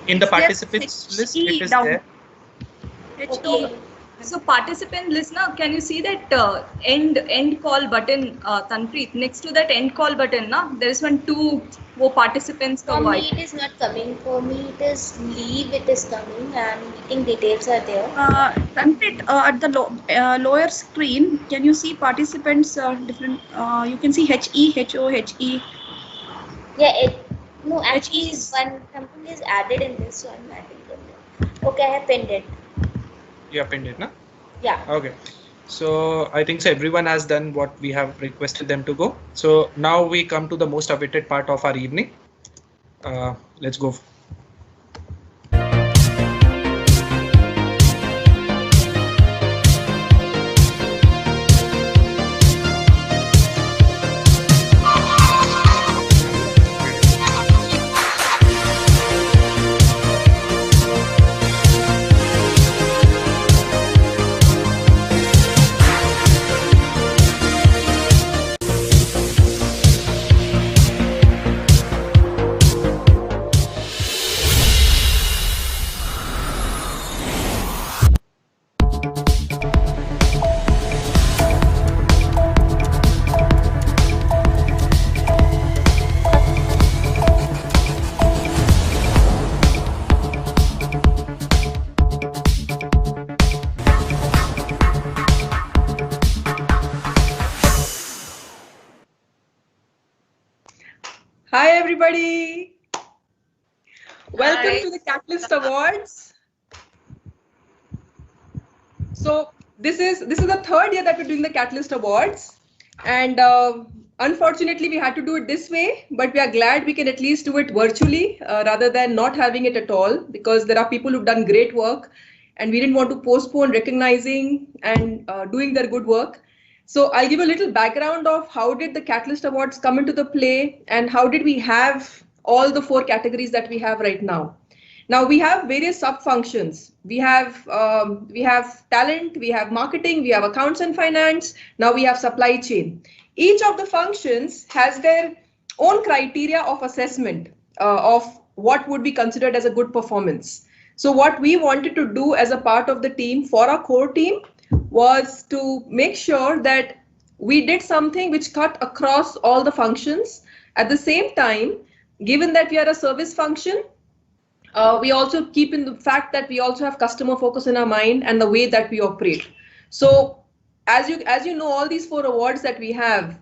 In the Is there participants list, it is down? there. Okay. So participant listener, can you see that end call button, Tanpreet? Next to that end call button, na, there is one two वो participants का For वो me, icon. it is not coming. For me, it is leave. It is coming, and meeting details are there. Tanpreet, at the lower screen, can you see participants different? You can see HE, HO, HE. Yeah, no, actually, something is added in this, so I'm adding it. Okay, I have pinned it. You have pinned it, na? Yeah. Okay. So I think so everyone has done what we have requested them to go. So now we come to the most awaited part of our evening. Let's go. Hi everybody. Welcome to the Catalyst Awards. So this is the third year that we're doing the Catalyst Awards, and unfortunately we had to do it this way, but we are glad we can at least do it virtually rather than not having it at all, because there are people who've done great work and we didn't want to postpone recognizing and doing their good work. So I'll give a little background of how did the Catalyst Awards come into the play and how did we have all the 4 categories that we have right now. Now we have various sub-functions. We have talent, we have marketing, we have accounts and finance. Now we have supply chain. Each of the functions has their own criteria of assessment of what would be considered as a good performance. So what we wanted to do as a part of the team for our core team was to make sure that we did something which cut across all the functions. At the same time, given that we are a service function, we also keep in the fact that we also have customer focus in our mind and the way that we operate. So as you know, all these 4 awards that we have,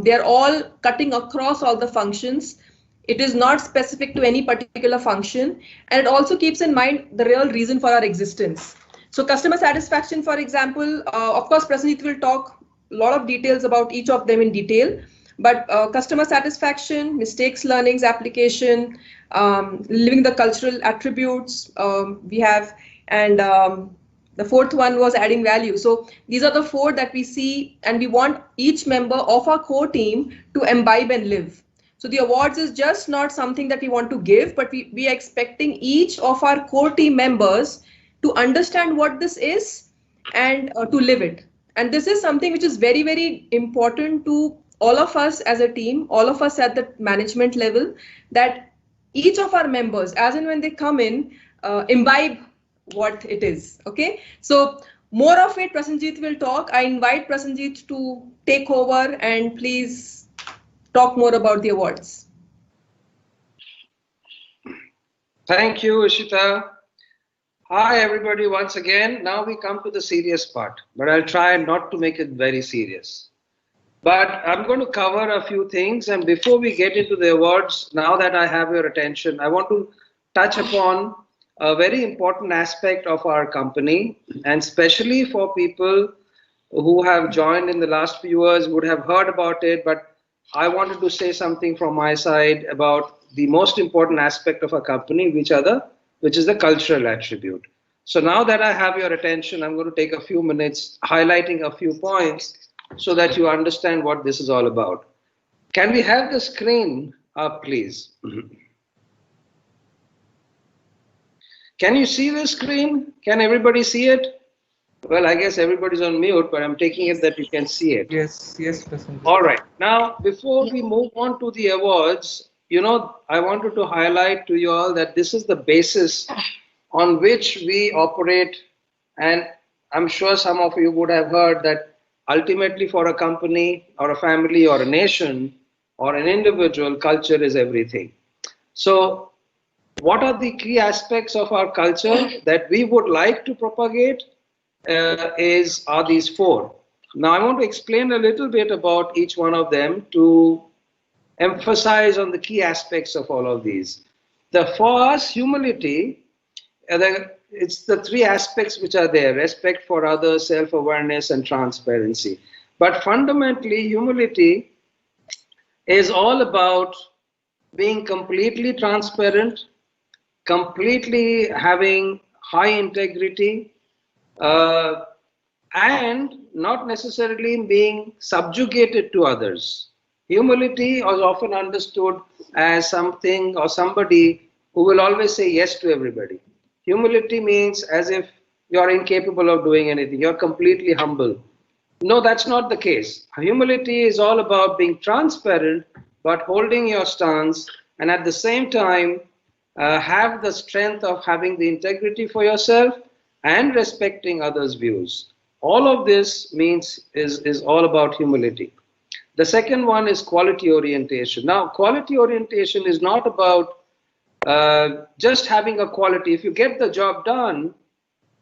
they're all cutting across all the functions. It is not specific to any particular function, and it also keeps in mind the real reason for our existence. So customer satisfaction, for example, of course, Prasenjit will talk a lot of details about each of them in detail, but customer satisfaction, mistakes, learnings, application, living the cultural attributes we have, and the 4th one was adding value. So these are the 4 that we see, and we want each member of our core team to imbibe and live. So the awards is just not something that we want to give, but we are expecting each of our core team members to understand what this is and to live it. And this is something which is very, very important to all of us as a team, all of us at the management level, that each of our members, as and when they come in, imbibe what it is. Okay, so more of it, Prasenjit will talk. I invite Prasenjit to take over and please talk more about the awards. Thank you, Ishita. Hi, everybody, once again. Now we come to the serious part, but I'll try not to make it very serious. But I'm going to cover a few things. And before we get into the awards, now that I have your attention, I want to touch upon a very important aspect of our company, and especially for people who have joined in the last few years would have heard about it, but I wanted to say something from my side about the most important aspect of our company, which is the cultural attribute. So now that I have your attention, I'm going to take a few minutes highlighting a few points so that you understand what this is all about. Can we have the screen up, please? Can you see the screen? Can everybody see it? Well, I guess everybody's on mute, but I'm taking it that you can see it. Yes, Prasenjit. All right. Now, before we move on to the awards, I wanted to highlight to you all that this is the basis on which we operate. And I'm sure some of you would have heard that ultimately for a company or a family or a nation or an individual, culture is everything. So what are the key aspects of our culture that we would like to propagate are these four. Now I want to explain a little bit about each one of them to emphasize on the key aspects of all of these. For us, humility, it's the three aspects which are there: respect for others, self-awareness, and transparency. But fundamentally, humility is all about being completely transparent, completely having high integrity, and not necessarily being subjugated to others. Humility is often understood as something or somebody who will always say yes to everybody. Humility means as if you're incapable of doing anything. You're completely humble. No, that's not the case. Humility is all about being transparent, but holding your stance, and at the same time, have the strength of having the integrity for yourself and respecting others' views. All of this is all about humility. The second one is quality orientation. Now, quality orientation is not about just having a quality. If you get the job done,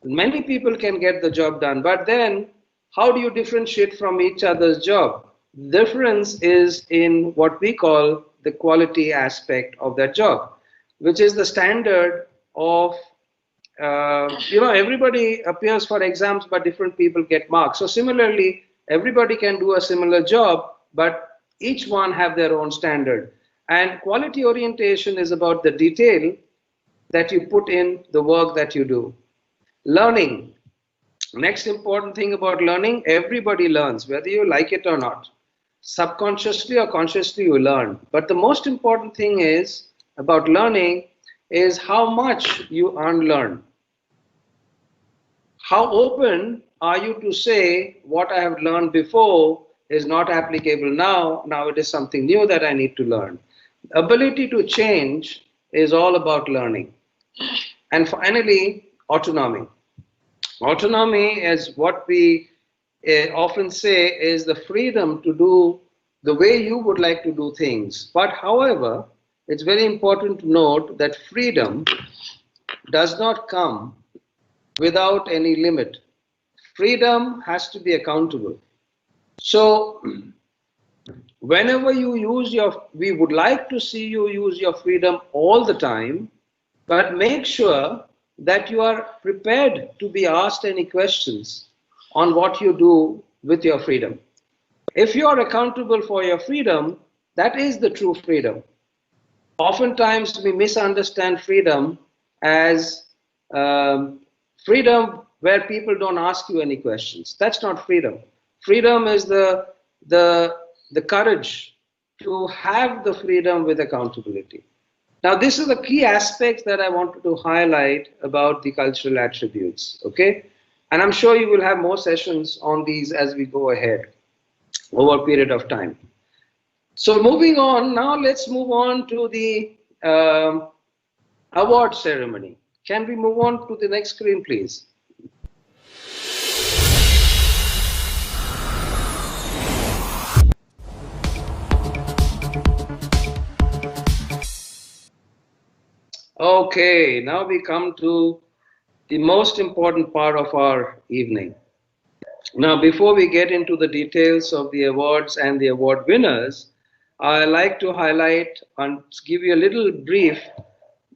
many people can get the job done, but then how do you differentiate from each other's job? The difference is in what we call the quality aspect of that job, which is the standard of, everybody appears for exams, but different people get marks. So similarly, everybody can do a similar job, but each one have their own standard. And quality orientation is about the detail that you put in the work that you do. Learning. Next important thing about learning, everybody learns, whether you like it or not. Subconsciously or consciously you learn. But the most important thing is about learning is how much you unlearn. How open are you to say what I have learned before is not applicable now it is something new that I need to learn. Ability to change is all about learning. And finally, autonomy. Autonomy is what we often say is the freedom to do the way you would like to do things. But however, it's very important to note that freedom does not come without any limit. Freedom has to be accountable. So whenever you use we would like to see you use your freedom all the time, but make sure that you are prepared to be asked any questions on what you do with your freedom. If you are accountable for your freedom, that is the true freedom. Oftentimes we misunderstand freedom as freedom where people don't ask you any questions. That's not freedom. Freedom is the courage to have the freedom with accountability. Now, this is the key aspects that I wanted to highlight about the cultural attributes, okay? And I'm sure you will have more sessions on these as we go ahead over a period of time. So moving on, now let's move on to the award ceremony. Can we move on to the next screen, please? Okay, now we come to the most important part of our evening. Now, before we get into the details of the awards and the award winners, I like to highlight and give you a little brief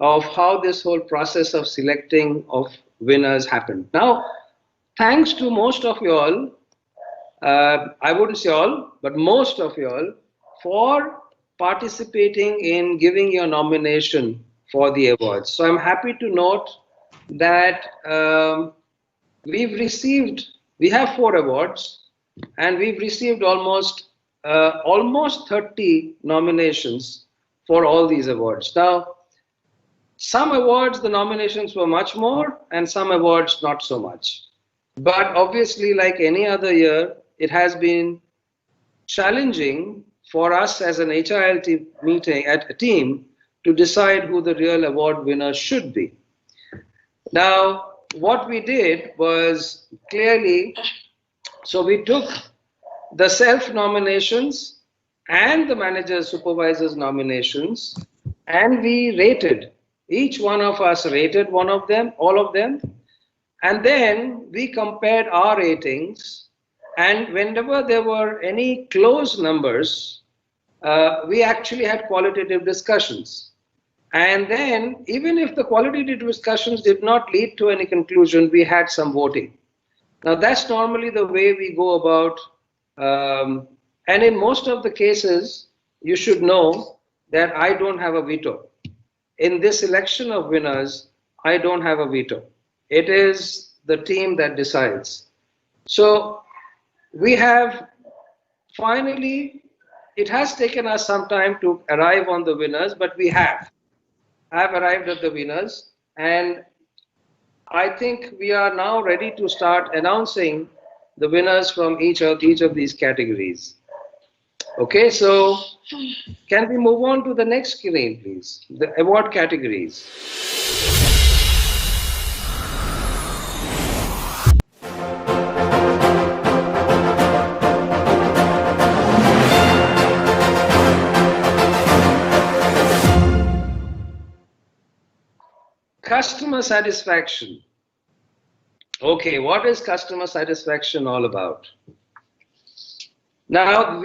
of how this whole process of selecting of winners happened. Now, thanks to most of you all, I wouldn't say all, but most of you all, for participating in giving your nomination for the awards. So I'm happy to note that we have 4 awards, and we've received almost 30 nominations for all these awards. Now, some awards, the nominations were much more, and some awards not so much. But obviously, like any other year, it has been challenging for us as an HILT meeting at a team to decide who the real award winner should be. Now, what we did was clearly, so we took the self-nominations and the manager supervisor's nominations, and we rated. Each one of us rated one of them, all of them, and then we compared our ratings, and whenever there were any close numbers, we actually had qualitative discussions. And then, even if the qualitative discussions did not lead to any conclusion, we had some voting. Now, that's normally the way we go about. And in most of the cases, you should know that I don't have a veto. In this election of winners, I don't have a veto. It is the team that decides. So we have finally, it has taken us some time to arrive on the winners, but we have arrived at the winners, and I think we are now ready to start announcing the winners from each of these categories. Okay, so can we move on to the next screen, please? The award categories. Customer satisfaction. Okay, what is customer satisfaction all about? Now,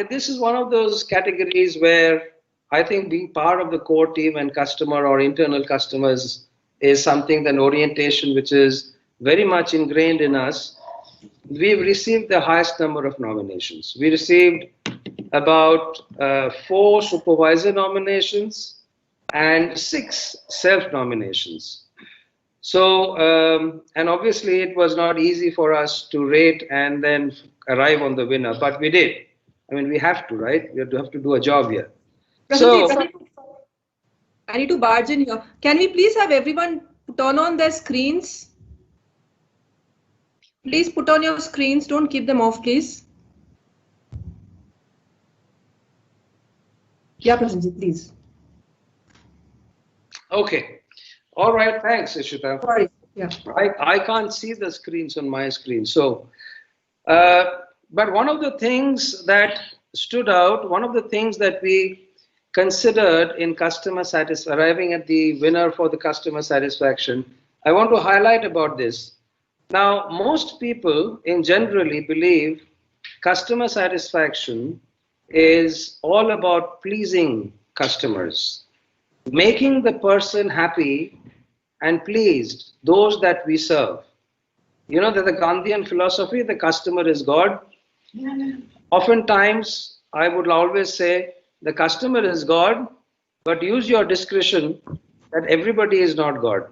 this is one of those categories where I think being part of the core team and customer or internal customers is something, an orientation which is very much ingrained in us. We've received the highest number of nominations. We received about 4 supervisor nominations and 6 self-nominations. So, and obviously it was not easy for us to rate and then arrive on the winner, but we did. I mean, we have to, right? We have to do a job here. So, I need to barge in here. Can we please have everyone turn on their screens? Please put on your screens. Don't keep them off, please. Yeah, Prasanjit, please. Okay. All right. Thanks, Ishita. Sorry. Yeah. I can't see the screens on my screen. So, but one of the things that stood out, one of the things that we considered in customer satisfaction, arriving at the winner for the customer satisfaction, I want to highlight about this. Now, most people in generally believe customer satisfaction is all about pleasing customers, making the person happy and pleased, those that we serve. You know that the Gandhian philosophy, the customer is God. Oftentimes, I would always say the customer is God, but use your discretion that everybody is not God.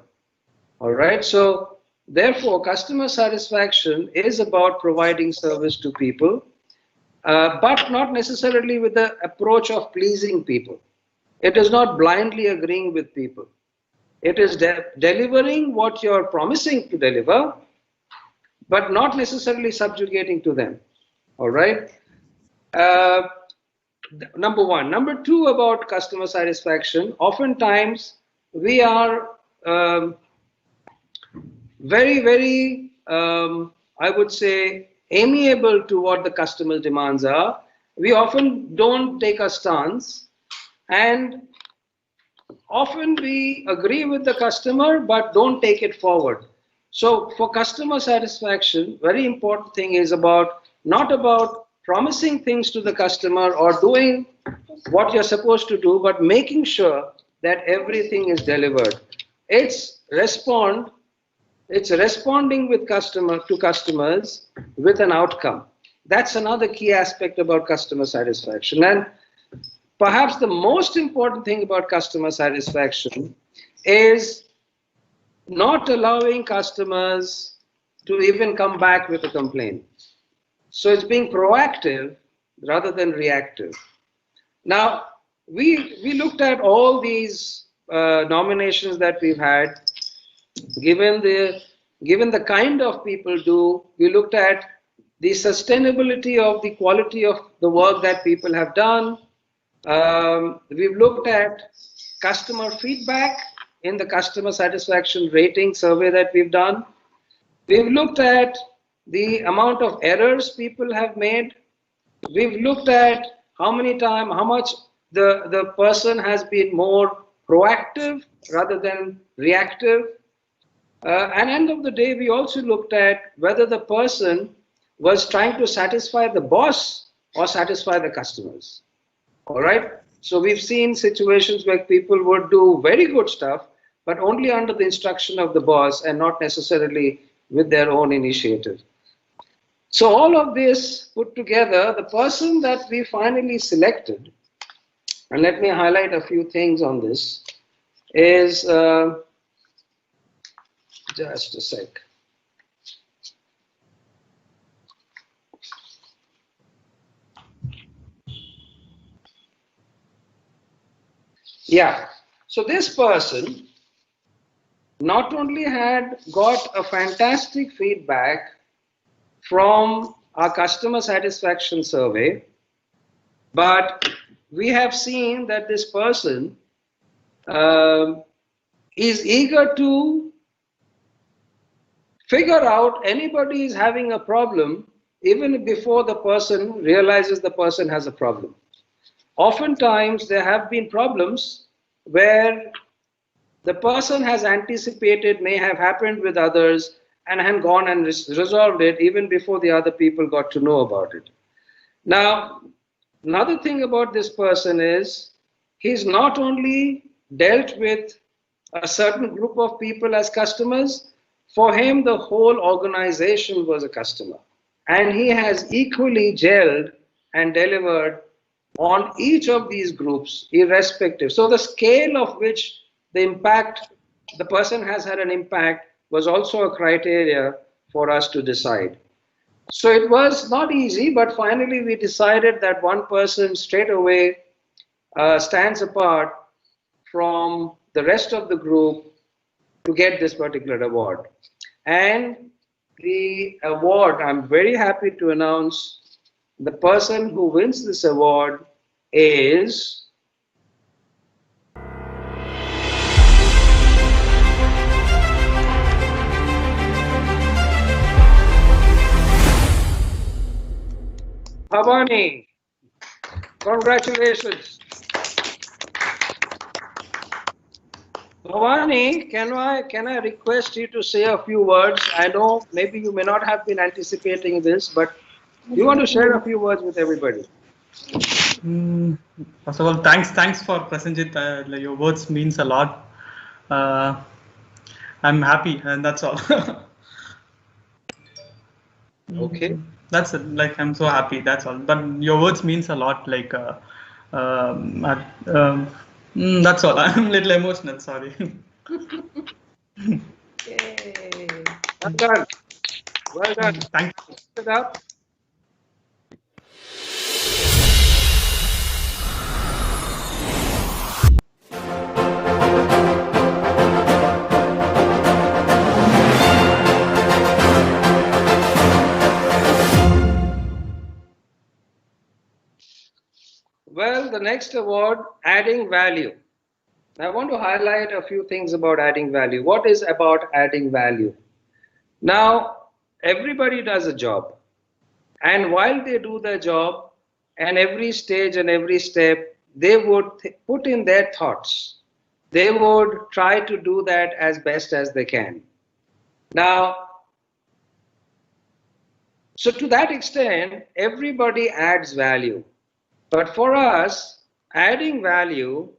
All right. So therefore, customer satisfaction is about providing service to people, but not necessarily with the approach of pleasing people. It is not blindly agreeing with people. It is delivering what you're promising to deliver, but not necessarily subjugating to them. All right. Number one. Number two, about customer satisfaction, oftentimes we are very, I would say, amiable to what the customer's demands are. We often don't take a stance, and often we agree with the customer but don't take it forward. So for customer satisfaction, very important thing is not about promising things to the customer or doing what you're supposed to do, but making sure that everything is delivered. It's responding with customers with an outcome. That's another key aspect about customer satisfaction. And perhaps the most important thing about customer satisfaction is not allowing customers to even come back with a complaint. So it's being proactive rather than reactive. Now, we looked at all these nominations that we've had. Given the kind of people we looked at the sustainability of the quality of the work that people have done. We've looked at customer feedback in the customer satisfaction rating survey that we've done. We've looked at the amount of errors people have made. We've looked at how much the person has been more proactive rather than reactive. And end of the day, we also looked at whether the person was trying to satisfy the boss or satisfy the customers. All right. So we've seen situations where people would do very good stuff, but only under the instruction of the boss and not necessarily with their own initiative. So all of this put together, the person that we finally selected, and let me highlight a few things on this, is just a sec. Yeah, so this person not only had got a fantastic feedback from our customer satisfaction survey, but we have seen that this person is eager to figure out anybody is having a problem even before the person realizes the person has a problem. Oftentimes, there have been problems where the person has anticipated may have happened with others and had gone and resolved it even before the other people got to know about it. Now, another thing about this person is he's not only dealt with a certain group of people as customers, for him the whole organization was a customer. And he has equally gelled and delivered on each of these groups, irrespective. So the scale of which the impact, the person has had an impact, was also a criteria for us to decide. So it was not easy, but finally we decided that one person straight away stands apart from the rest of the group to get this particular award. And the award, I'm very happy to announce, the person who wins this award is Bhavani. Congratulations. Bhavani, can I request you to say a few words? I know maybe you may not have been anticipating this, but you want to share a few words with everybody. First of all, thanks for Prasenjit. Your words means a lot. I'm happy, and that's all. Okay. That's it. Like, I'm so happy. That's all. But your words means a lot. Like, that's all. I'm a little emotional. Sorry. Yay. Well done. Well done. Thank you. It up. Well, the next award, adding value. I want to highlight a few things about adding value. What is about adding value? Now, everybody does a job. And while they do their job, and every stage and every step, they would put in their thoughts. They would try to do that as best as they can. Now, so to that extent, everybody adds value. But for us, adding value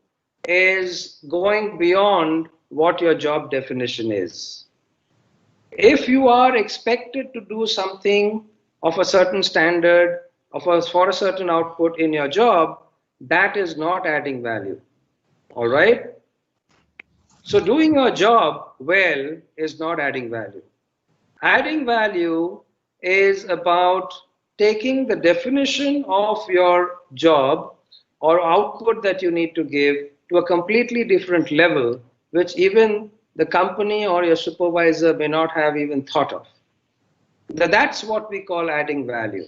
is going beyond what your job definition is. If you are expected to do something of a certain standard, for a certain output in your job, that is not adding value. All right? So doing your job well is not adding value. Adding value is about taking the definition of your job or output that you need to give to a completely different level, which even the company or your supervisor may not have even thought of. That's what we call adding value.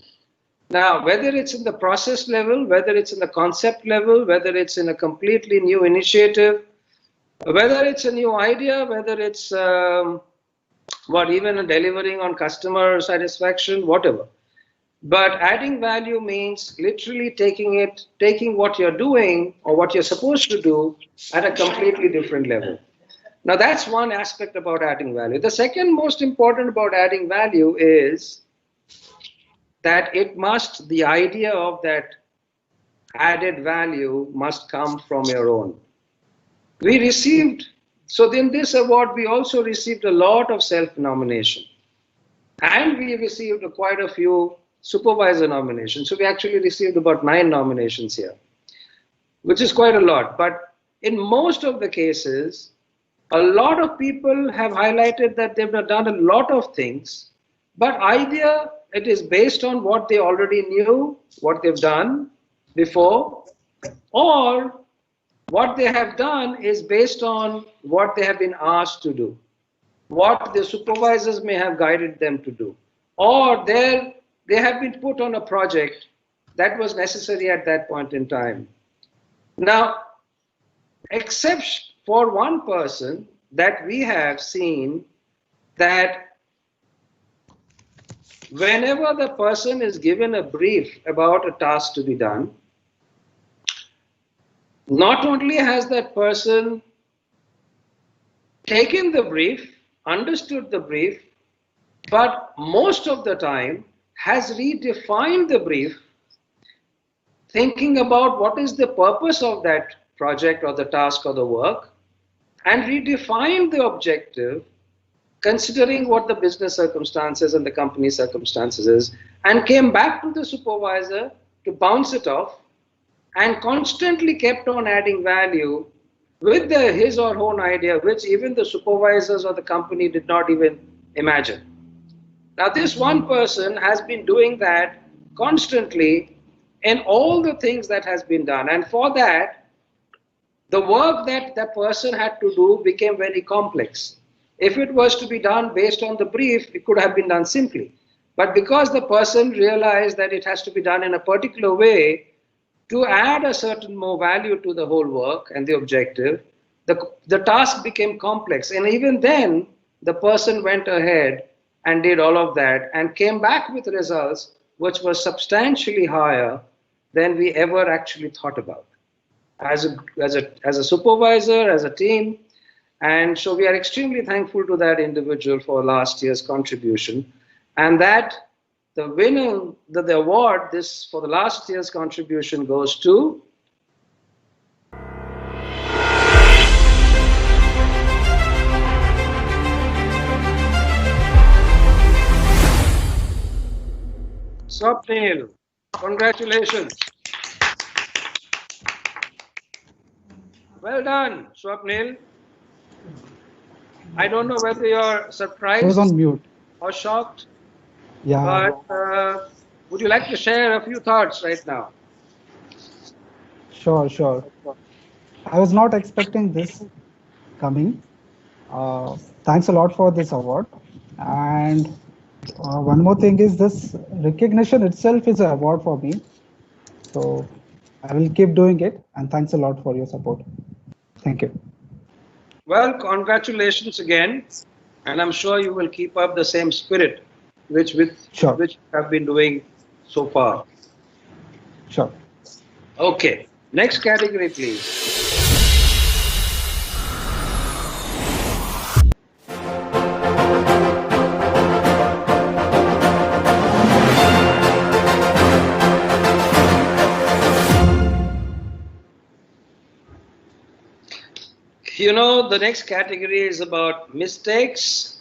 Now, whether it's in the process level, whether it's in the concept level, whether it's in a completely new initiative, whether it's a new idea, whether it's even delivering on customer satisfaction, whatever. But adding value means literally taking what you're doing or what you're supposed to do at a completely different level. Now, that's one aspect about adding value. The second most important about adding value is that the idea of that added value must come from your own. So in this award, we also received a lot of self-nomination. And we received quite a few supervisor nominations. So we actually received about 9 nominations here, which is quite a lot. But in most of the cases, a lot of people have highlighted that they've done a lot of things, but either it is based on what they already knew, what they've done before, or what they have done is based on what they have been asked to do, what the supervisors may have guided them to do, or they have been put on a project that was necessary at that point in time. Now, except for one person that we have seen that whenever the person is given a brief about a task to be done, not only has that person taken the brief, understood the brief, but most of the time has redefined the brief, thinking about what is the purpose of that project or the task or the work, and redefined the objective considering what the business circumstances and the company circumstances is, and came back to the supervisor to bounce it off, and constantly kept on adding value with his or her own idea, which even the supervisors or the company did not even imagine. Now, this one person has been doing that constantly in all the things that has been done. And for that, the work that the person had to do became very complex. If it was to be done based on the brief, it could have been done simply. But because the person realized that it has to be done in a particular way to add a certain more value to the whole work and the objective, the task became complex. And even then, the person went ahead and did all of that and came back with results which were substantially higher than we ever actually thought about as a supervisor, as a team. And so we are extremely thankful to that individual for last year's contribution, and that the winner, the award for the last year's contribution goes to Swapnil. Congratulations. Well done, Swapnil. I don't know whether you're surprised I was on mute. or shocked, Yeah, but would you like to share a few thoughts right now? sure. I was not expecting this coming. Thanks a lot for this award. And one more thing is this recognition itself is an award for me. So I will keep doing it. And thanks a lot for your support. Thank you. Well, congratulations again. And I'm sure you will keep up the same spirit which you have been doing so far. Sure. Okay, next category, please. You know, the next category is about mistakes,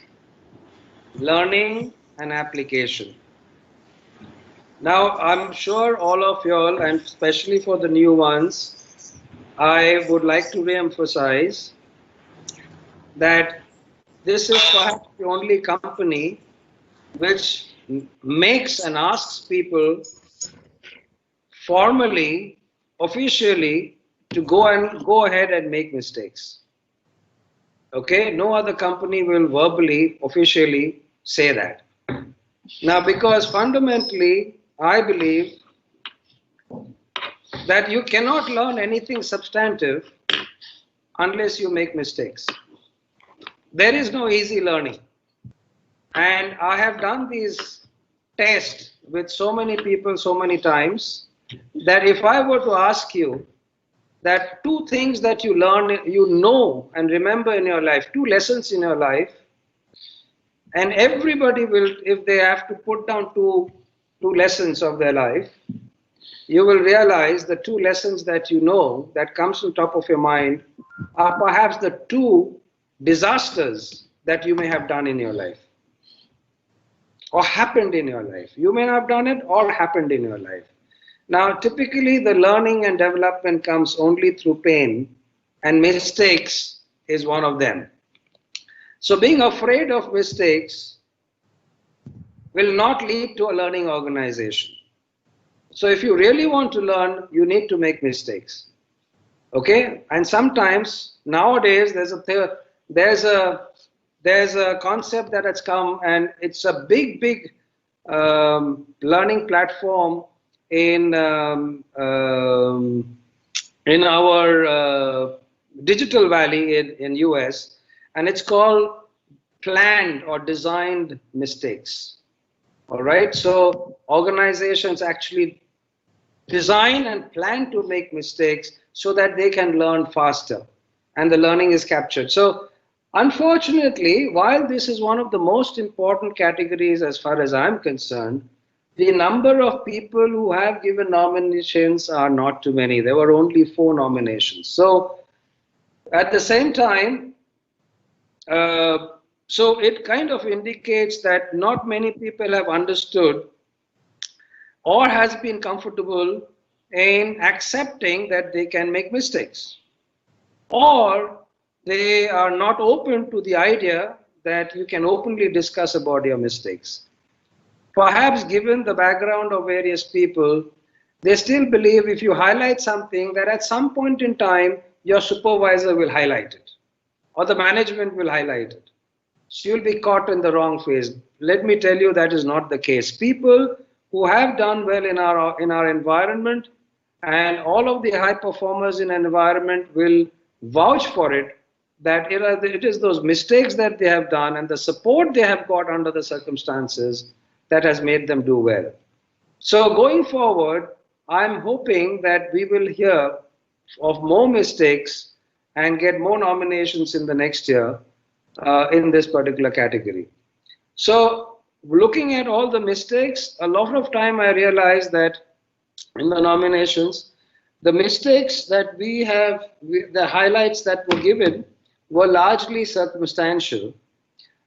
learning, and application. Now, I'm sure all of y'all, and especially for the new ones, I would like to re-emphasize that this is perhaps the only company which makes and asks people formally, officially, to go ahead and make mistakes. Okay, no other company will verbally, officially say that. Now, because fundamentally, I believe that you cannot learn anything substantive unless you make mistakes. There is no easy learning. And I have done these tests with so many people so many times that if I were to ask you that 2 things that you learn, you know and remember in your life, 2 lessons in your life, and everybody will, if they have to put down two lessons of their life, you will realize the 2 lessons that you know that comes on top of your mind are perhaps the 2 disasters that you may have done in your life or happened in your life. You may not have done it or happened in your life. Now, typically the learning and development comes only through pain, and mistakes is one of them. So being afraid of mistakes will not lead to a learning organization. So if you really want to learn, you need to make mistakes. Okay? And sometimes nowadays there's a concept that has come, and it's a big learning platform in our digital valley in US, and it's called planned or designed mistakes. All right, so organizations actually design and plan to make mistakes so that they can learn faster and the learning is captured. So unfortunately, while this is one of the most important categories as far as I'm concerned, the number of people who have given nominations are not too many. There were only 4 nominations. So at the same time, so it kind of indicates that not many people have understood or has been comfortable in accepting that they can make mistakes, or they are not open to the idea that you can openly discuss about your mistakes. Perhaps given the background of various people, they still believe if you highlight something, that at some point in time your supervisor will highlight it or the management will highlight it. So you'll be caught in the wrong phase. Let me tell you, that is not the case. People who have done well in our environment, and all of the high performers in an environment will vouch for it, that it is those mistakes that they have done and the support they have got under the circumstances that has made them do well. So going forward, I'm hoping that we will hear of more mistakes and get more nominations in the next year in this particular category. So looking at all the mistakes, a lot of time I realized that in the nominations, the mistakes that we have, the highlights that were given were largely circumstantial,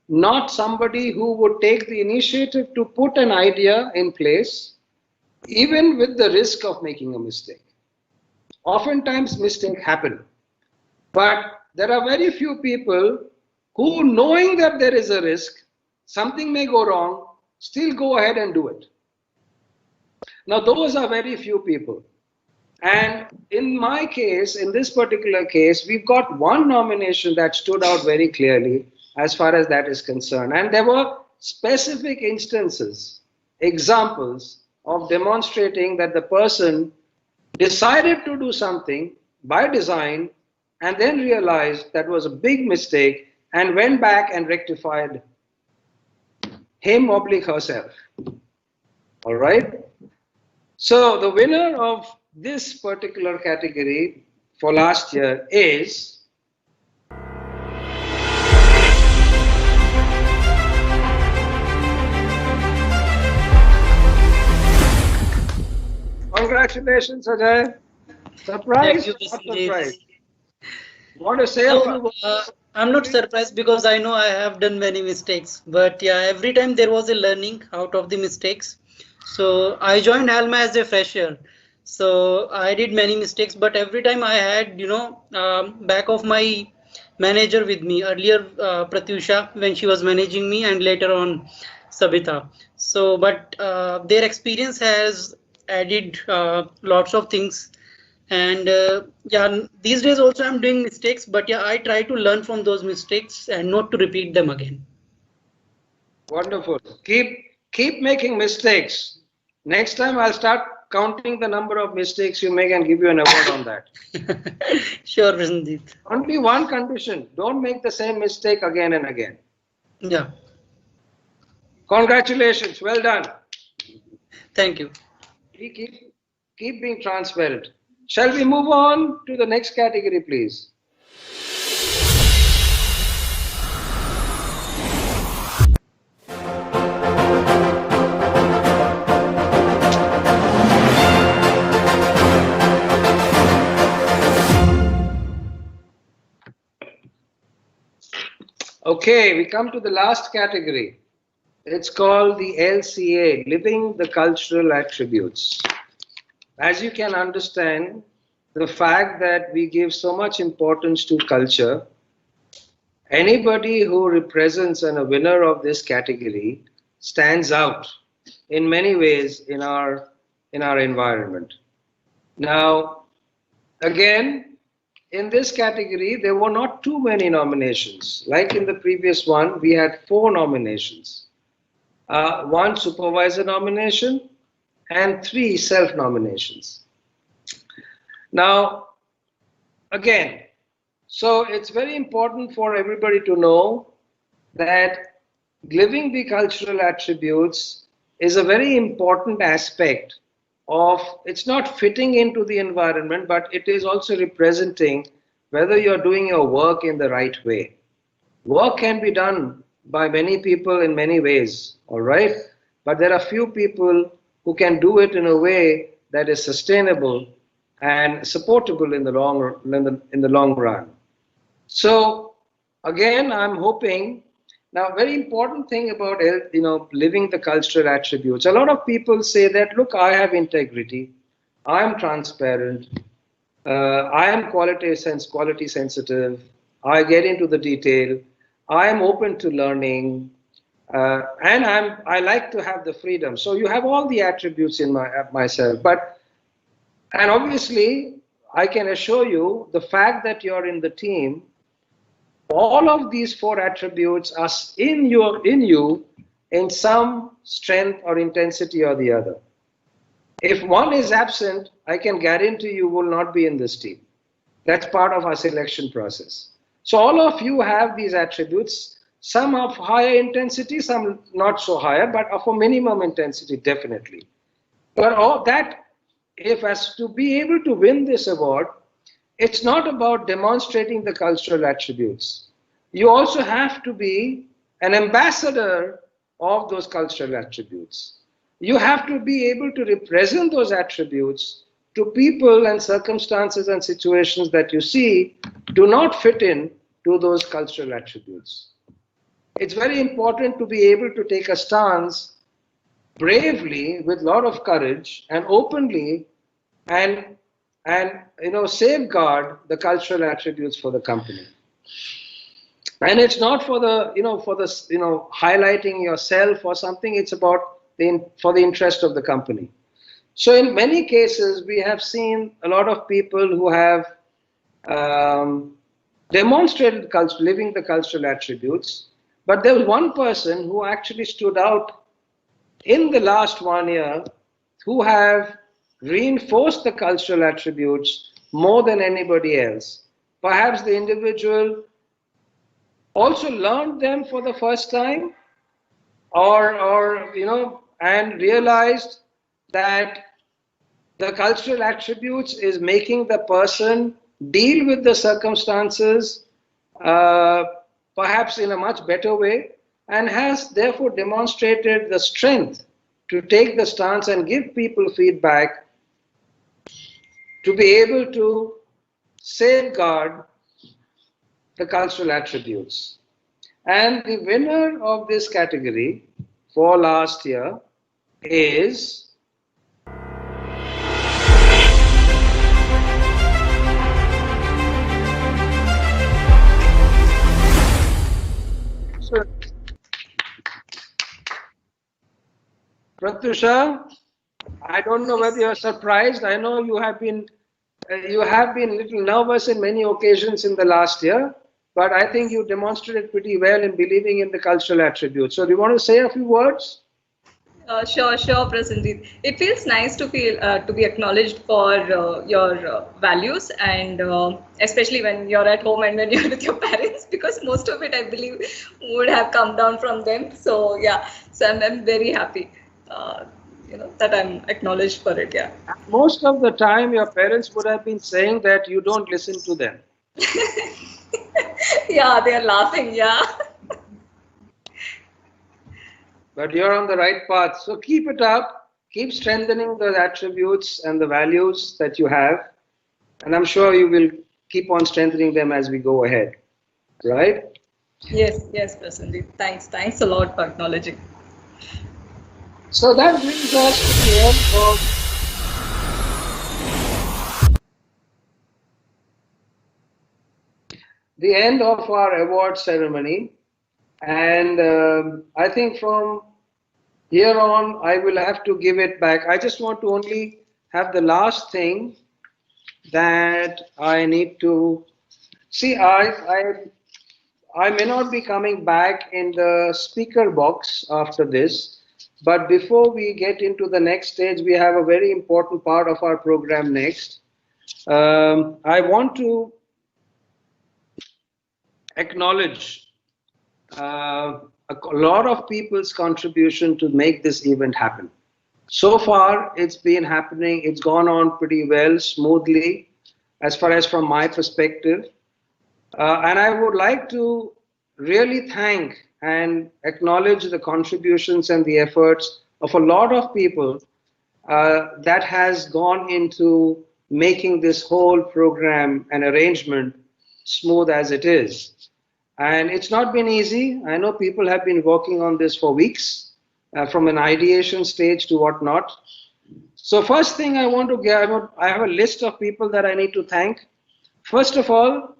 not somebody who would take the initiative to put an idea in place, even with the risk of making a mistake. Oftentimes mistakes happen, but there are very few people who, knowing that there is a risk, something may go wrong, still go ahead and do it. Now those are very few people. And in my case, in this particular case, we've got one nomination that stood out very clearly as far as that is concerned. And there were specific instances, examples of demonstrating that the person decided to do something by design and then realized that was a big mistake and went back and rectified him or herself. All right. So the winner of this particular category for last year is congratulations, Ajay. Surprise? Thank you, Not Mr. surprise. Want to say No, I'm not surprised because I know I have done many mistakes, but yeah, every time there was a learning out of the mistakes. So I joined Alma as a fresher. So I did many mistakes, but every time I had, back of my manager with me earlier, Pratyusha, when she was managing me, and later on Sabita. So, but their experience has added lots of things. And yeah, these days also I'm doing mistakes, but yeah, I try to learn from those mistakes and not to repeat them again. wonderful. Keep keep making mistakes. Next time I'll start counting the number of mistakes you make and give you an award on that. Sure, Prasenjit. Only one condition, don't make the same mistake again and again. Yeah, Congratulations, well done. thank you. Keep being transparent. Shall we move on to the next category, please? Okay, we come to the last category. It's called the LCA, Living the Cultural Attributes. As you can understand, the fact that we give so much importance to culture, anybody who represents and a winner of this category stands out in many ways in our environment. Now, again, in this category, there were not too many nominations. Like in the previous one, we had 4 nominations. 1 supervisor nomination and 3 self-nominations. Now, again, so it's very important for everybody to know that living the cultural attributes is a very important aspect of, it's not fitting into the environment, but it is also representing whether you're doing your work in the right way. Work can be done by many people in many ways, all right? But there are few people who can do it in a way that is sustainable and supportable in the long run. So again, I'm hoping, now very important thing about living the cultural attributes. A lot of people say that, look, I have integrity, I am transparent, I am quality sensitive, I get into the detail, I am open to learning, and I like to have the freedom. So you have all the attributes in myself. And obviously, I can assure you the fact that you're in the team, all of these 4 attributes are in you in some strength or intensity or the other. If one is absent, I can guarantee you will not be in this team. That's part of our selection process. So all of you have these attributes, some of higher intensity, some not so higher, but of a minimum intensity, definitely. But all that, if as to be able to win this award, it's not about demonstrating the cultural attributes. You also have to be an ambassador of those cultural attributes. You have to be able to represent those attributes to people and circumstances and situations that you see do not fit in to those cultural attributes. It's very important to be able to take a stance bravely, with a lot of courage and openly, and safeguard the cultural attributes for the company. And it's not for the highlighting yourself or something. It's about for the interest of the company. So in many cases, we have seen a lot of people who have demonstrated living the cultural attributes, but there was one person who actually stood out in the last 1 year, who have reinforced the cultural attributes more than anybody else. Perhaps the individual also learned them for the first time, and realized that the cultural attributes is making the person deal with the circumstances perhaps in a much better way, and has therefore demonstrated the strength to take the stance and give people feedback to be able to safeguard the cultural attributes. And the winner of this category for last year is Pratyusha. I don't know whether you're surprised. I know you have been a little nervous in many occasions in the last year, but I think you demonstrated pretty well in believing in the cultural attributes. So do you want to say a few words? Sure, Prasenjit. It feels nice to feel to be acknowledged for your values, and especially when you're at home and when you're with your parents, because most of it, I believe, would have come down from them. So yeah, so I'm very happy, that I'm acknowledged for it. Yeah. Most of the time, your parents would have been saying that you don't listen to them. Yeah, they're laughing. Yeah. But you're on the right path. So keep it up. Keep strengthening the attributes and the values that you have. And I'm sure you will keep on strengthening them as we go ahead. Right? Yes, Prasenjit. Thanks a lot for acknowledging. So that brings us to the end of our award ceremony. And I think from here on, I will have to give it back. I just want to only have the last thing that I need to see. I may not be coming back in the speaker box after this, but before we get into the next stage, we have a very important part of our program next. I want to acknowledge a lot of people's contribution to make this event happen. So far, it's been happening. It's gone on pretty well, smoothly, as far as from my perspective. And I would like to really thank and acknowledge the contributions and the efforts of a lot of people that has gone into making this whole program and arrangement smooth as it is. And it's not been easy. I know people have been working on this for weeks, from an ideation stage to whatnot. So first thing I want to get, I have a list of people that I need to thank. First of all,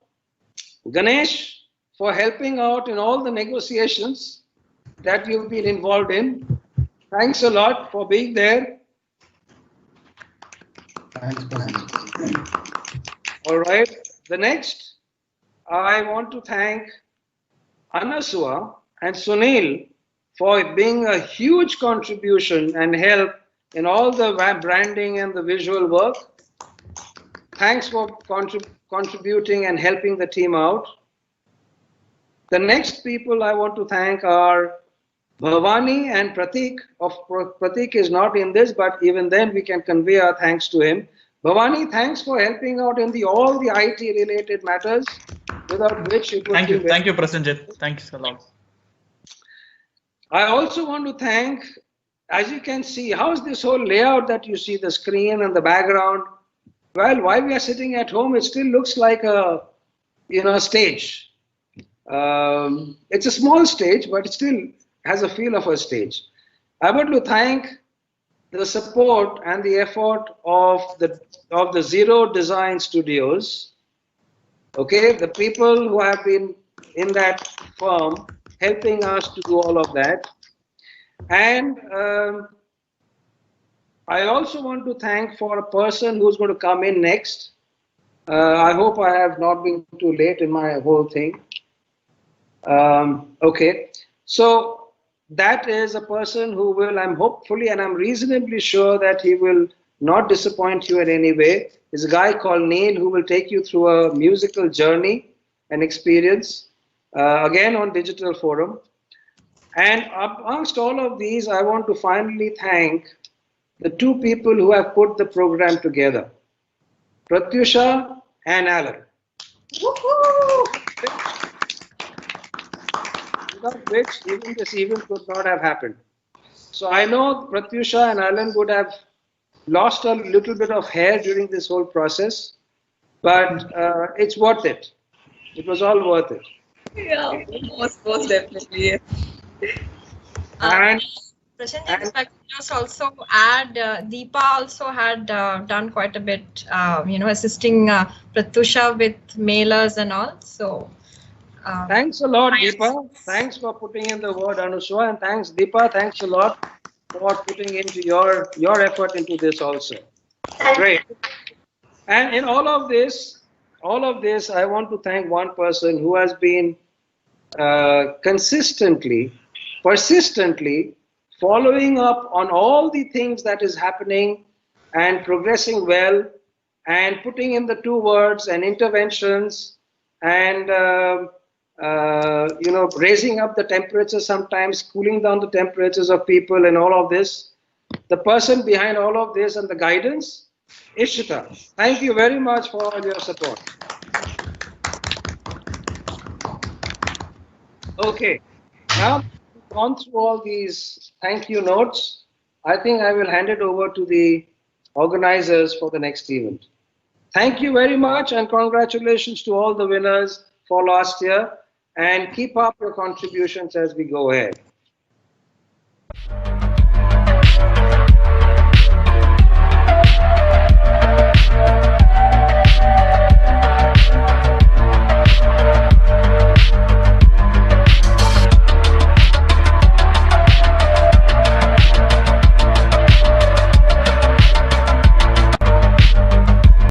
Ganesh, for helping out in all the negotiations that you've been involved in. Thanks a lot for being there. Thanks. All right. The next, I want to thank Anasua and Sunil for being a huge contribution and help in all the branding and the visual work. Thanks for contributing and helping the team out. The next people I want to thank are Bhavani and Pratik. Pratik is not in this, but even then we can convey our thanks to him. Bhavani, thanks for helping out in all the IT related matters, without which it would be. Thank you, Prasenjit. Thanks a lot. I also want to thank, as you can see, how's this whole layout that you see, the screen and the background? Well, while we are sitting at home, it still looks like a stage. It's a small stage, but it still has a feel of a stage. I want to thank the support and the effort of the Zero Design Studios. Okay, the people who have been in that firm helping us to do all of that. And I also want to thank for a person who's going to come in next. I hope I have not been too late in my whole thing. Okay, so that is a person who will, I'm reasonably sure that he will not disappoint you in any way. Is a guy called Neil who will take you through a musical journey and experience, again on Digital Forum. And amongst all of these, I want to finally thank the two people who have put the program together, Pratyusha and Alan. Without which even this event could not have happened. So I know Pratyusha and Alan would have lost a little bit of hair during this whole process, but it's worth it. It was all worth it. Yeah, most definitely. Yes. And Prasenjit, if I could just also add, Deepa also had done quite a bit, assisting Pratyusha with mailers and all. So thanks a lot, Deepa. Thanks for putting in the word, Anuswa, and thanks, Deepa. Thanks a lot for putting into your effort into this also. Great. And in all of this, I want to thank one person who has been consistently, persistently following up on all the things that is happening and progressing well, and putting in the 2 words and interventions, and raising up the temperature, sometimes cooling down the temperatures of people, and all of this. The person behind all of this and the guidance, Ishita. Thank you very much for all your support. Okay, now we've gone through all these thank you notes. I think I will hand it over to the organizers for the next event. Thank you very much, and congratulations to all the winners for last year, and keep up your contributions as we go ahead.